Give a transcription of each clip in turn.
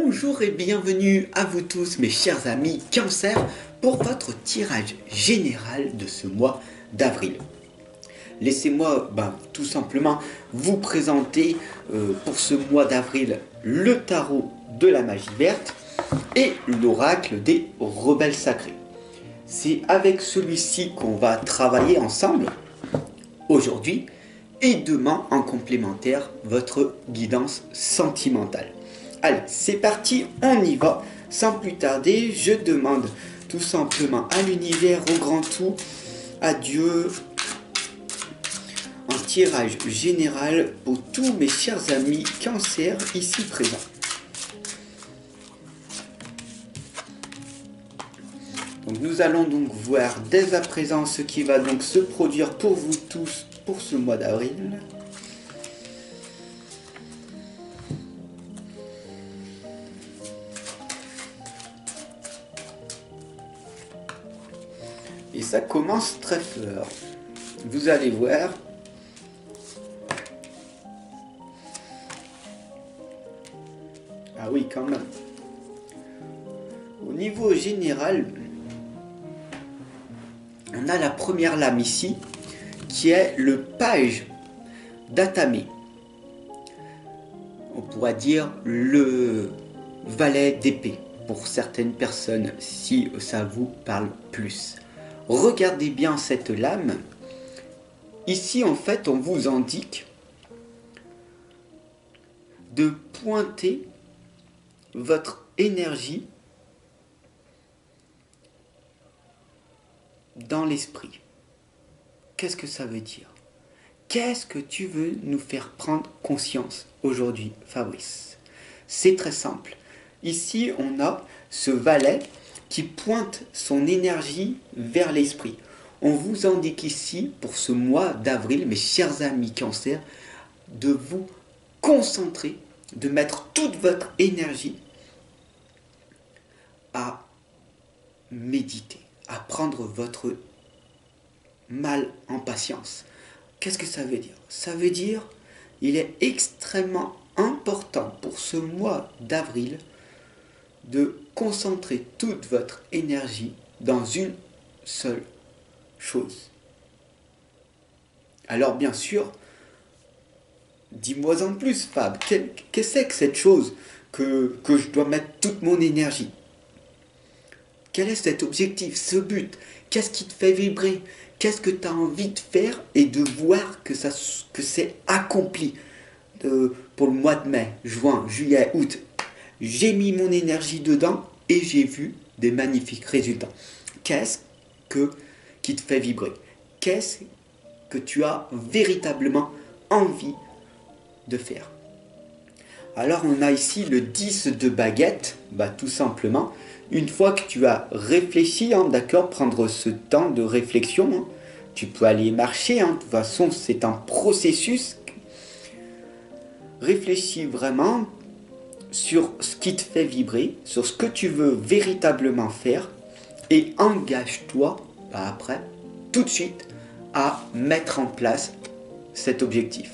Bonjour et bienvenue à vous tous mes chers amis Cancer pour votre tirage général de ce mois d'avril. Laissez-moi tout simplement vous présenter pour ce mois d'avril le tarot de la magie verte et l'oracle des rebelles sacrés. C'est avec celui-ci qu'on va travailler ensemble aujourd'hui et demain en complémentaire votre guidance sentimentale. Allez, c'est parti, on y va. Sans plus tarder, je demande tout simplement à l'univers, au grand tout, à Dieu, un tirage général pour tous mes chers amis Cancer ici présents. Donc nous allons donc voir dès à présent ce qui va donc se produire pour vous tous pour ce mois d'avril. Et ça commence très fort. Vous allez voir. Ah oui, quand même. Au niveau général, on a la première lame ici, qui est le page d'Atamé. On pourrait dire le valet d'épée, pour certaines personnes, si ça vous parle plus. Regardez bien cette lame. Ici, en fait, on vous indique de pointer votre énergie dans l'esprit. Qu'est-ce que ça veut dire? Qu'est-ce que tu veux nous faire prendre conscience aujourd'hui, Fabrice? C'est très simple. Ici, on a ce valet qui pointe son énergie vers l'esprit. On vous indique ici, pour ce mois d'avril, mes chers amis Cancer, de vous concentrer, de mettre toute votre énergie à méditer, à prendre votre mal en patience. Qu'est-ce que ça veut dire? Ça veut dire il est extrêmement important pour ce mois d'avril de concentrer toute votre énergie dans une seule chose. Alors bien sûr, dis-moi en plus Fab, qu'est-ce que c'est que cette chose que je dois mettre toute mon énergie? Quel est cet objectif, ce but? Qu'est-ce qui te fait vibrer? Qu'est-ce que tu as envie de faire et de voir que c'est accompli pour le mois de mai, juin, juillet, août? J'ai mis mon énergie dedans et j'ai vu des magnifiques résultats. Qu'est-ce qui te fait vibrer? Qu'est-ce que tu as véritablement envie de faire? Alors on a ici le 10 de baguette, tout simplement. Une fois que tu as réfléchi, d'accord, prendre ce temps de réflexion, tu peux aller marcher, de toute façon c'est un processus. Réfléchis vraiment sur ce qui te fait vibrer, sur ce que tu veux véritablement faire et engage-toi après, tout de suite, à mettre en place cet objectif.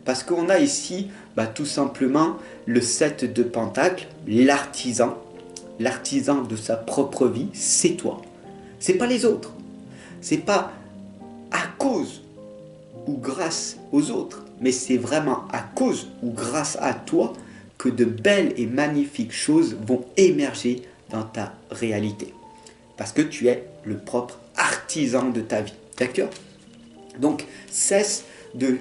Parce qu'on a ici tout simplement le 7 de Pentacle, l'artisan. L'artisan de sa propre vie, c'est toi. C'est pas les autres. C'est pas à cause ou grâce aux autres, mais c'est vraiment à cause ou grâce à toi que de belles et magnifiques choses vont émerger dans ta réalité. Parce que tu es le propre artisan de ta vie. D'accord? Donc, cesse de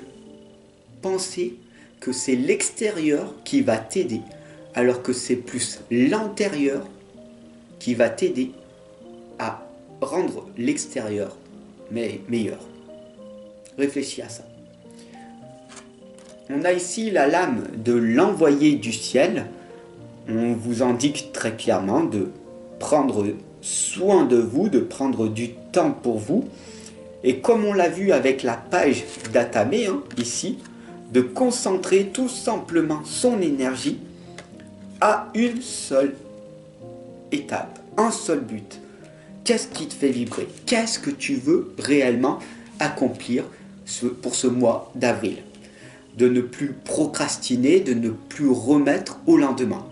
penser que c'est l'extérieur qui va t'aider, alors que c'est plus l'intérieur qui va t'aider à rendre l'extérieur meilleur. Réfléchis à ça. On a ici la lame de l'envoyé du ciel. On vous indique très clairement de prendre soin de vous, de prendre du temps pour vous. Et comme on l'a vu avec la page d'Atamé, ici, de concentrer tout simplement son énergie à une seule étape, un seul but. Qu'est-ce qui te fait vibrer? Qu'est-ce que tu veux réellement accomplir pour ce mois d'avril? De ne plus procrastiner, de ne plus remettre au lendemain.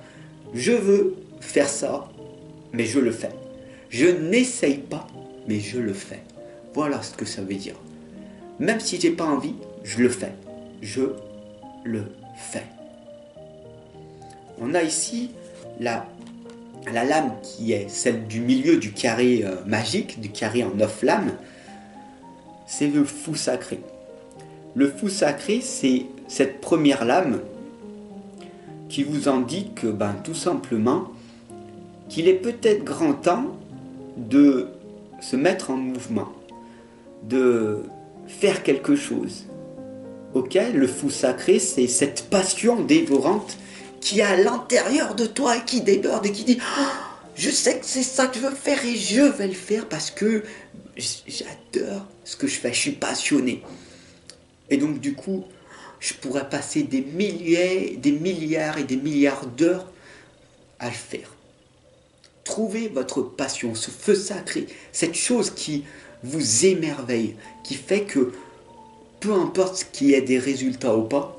Je veux faire ça, mais je le fais. Je n'essaye pas, mais je le fais. Voilà ce que ça veut dire. Même si j'ai pas envie, je le fais. Je le fais. On a ici la lame qui est celle du milieu du carré magique, du carré en 9 lames. C'est le fou sacré. Le fou sacré, c'est cette première lame qui vous indique tout simplement qu'il est peut-être grand temps de se mettre en mouvement, de faire quelque chose. Ok, le fou sacré, c'est cette passion dévorante qui est à l'intérieur de toi et qui déborde et qui dit oh, je sais que c'est ça que je veux faire et je vais le faire parce que j'adore ce que je fais, je suis passionné. Et donc du coup, je pourrais passer des milliers, des milliards et des milliards d'heures à le faire. Trouvez votre passion, ce feu sacré, cette chose qui vous émerveille, qui fait que peu importe ce qui est des résultats ou pas,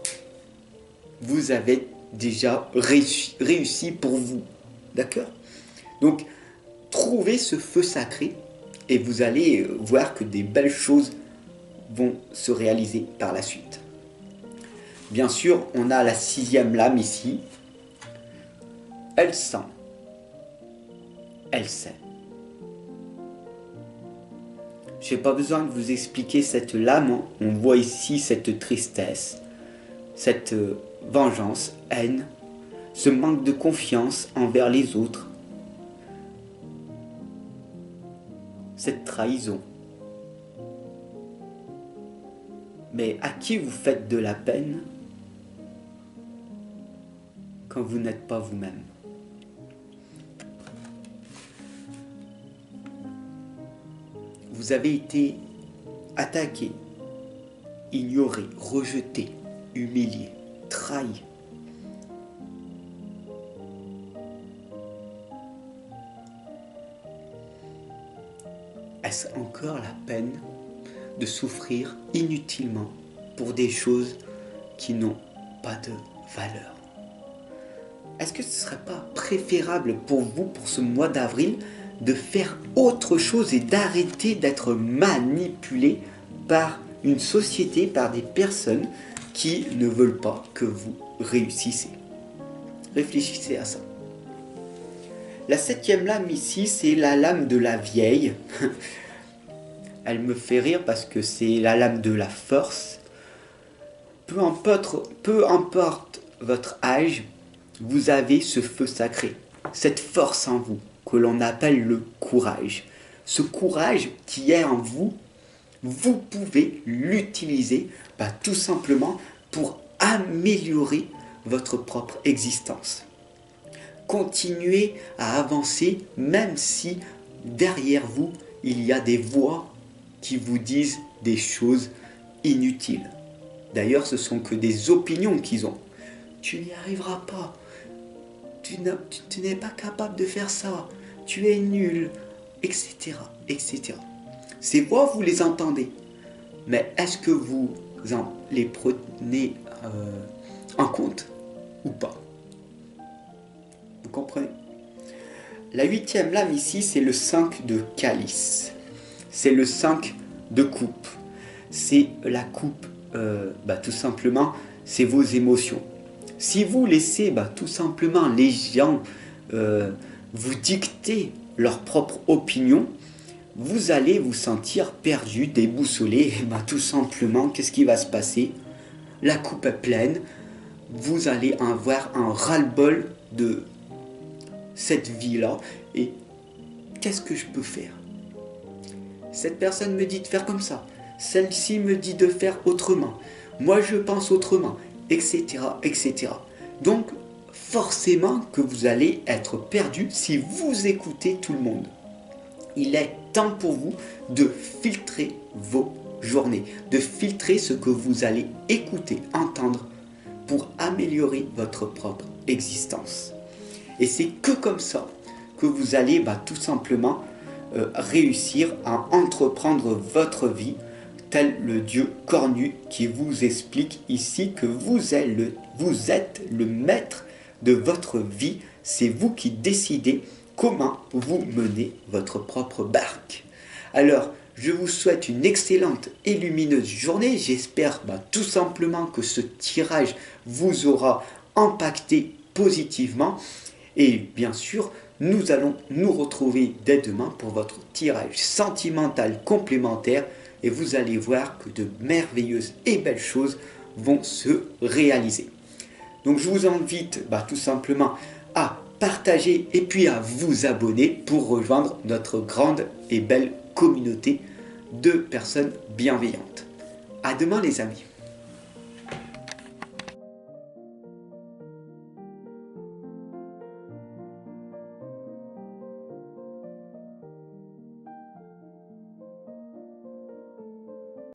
vous avez déjà réussi pour vous. D'accord? Donc, trouvez ce feu sacré et vous allez voir que des belles choses vont se réaliser par la suite. Bien sûr, on a la 6e lame ici. Elle sent. Elle sait. Je n'ai pas besoin de vous expliquer cette lame. On voit ici cette tristesse, cette vengeance, haine, ce manque de confiance envers les autres, cette trahison. Mais à qui vous faites de la peine quand vous n'êtes pas vous-même? Vous avez été attaqué, ignoré, rejeté, humilié, trahi. Est-ce encore la peine de souffrir inutilement pour des choses qui n'ont pas de valeur? Est-ce que ce ne serait pas préférable pour vous, pour ce mois d'avril, de faire autre chose et d'arrêter d'être manipulé par une société, par des personnes qui ne veulent pas que vous réussissiez? Réfléchissez à ça. La 7e lame ici, c'est la lame de la vieille. Elle me fait rire parce que c'est la lame de la force. Peu importe votre âge, vous avez ce feu sacré, cette force en vous que l'on appelle le courage. Ce courage qui est en vous, vous pouvez l'utiliser tout simplement pour améliorer votre propre existence. Continuez à avancer même si derrière vous, il y a des voix qui vous disent des choses inutiles. D'ailleurs, ce sont que des opinions qu'ils ont. Tu n'y arriveras pas. Tu n'es pas capable de faire ça. Tu es nul, etc., etc. Ces voix, vous les entendez. Mais est-ce que vous les prenez en compte ou pas? Vous comprenez? La 8e lame ici, c'est le 5 de calice. C'est le 5 de coupe. C'est la coupe, tout simplement, c'est vos émotions. Si vous laissez tout simplement les gens vous dicter leur propre opinion, vous allez vous sentir perdu, déboussolé. Et tout simplement, qu'est-ce qui va se passer? La coupe est pleine. Vous allez avoir un ras-le-bol de cette vie-là. Et qu'est-ce que je peux faire? Cette personne me dit de faire comme ça. Celle-ci me dit de faire autrement. Moi, je pense autrement, etc., etc. Donc, forcément que vous allez être perdu si vous écoutez tout le monde. Il est temps pour vous de filtrer vos journées, de filtrer ce que vous allez écouter, entendre pour améliorer votre propre existence. Et c'est que comme ça que vous allez tout simplement réussir à entreprendre votre vie tel le Dieu cornu qui vous explique ici que vous êtes le maître de votre vie. C'est vous qui décidez comment vous menez votre propre barque. Alors, je vous souhaite une excellente et lumineuse journée. J'espère tout simplement que ce tirage vous aura impacté positivement. Et bien sûr, nous allons nous retrouver dès demain pour votre tirage sentimental complémentaire. Et vous allez voir que de merveilleuses et belles choses vont se réaliser. Donc je vous invite tout simplement à partager et puis à vous abonner pour rejoindre notre grande et belle communauté de personnes bienveillantes. À demain les amis.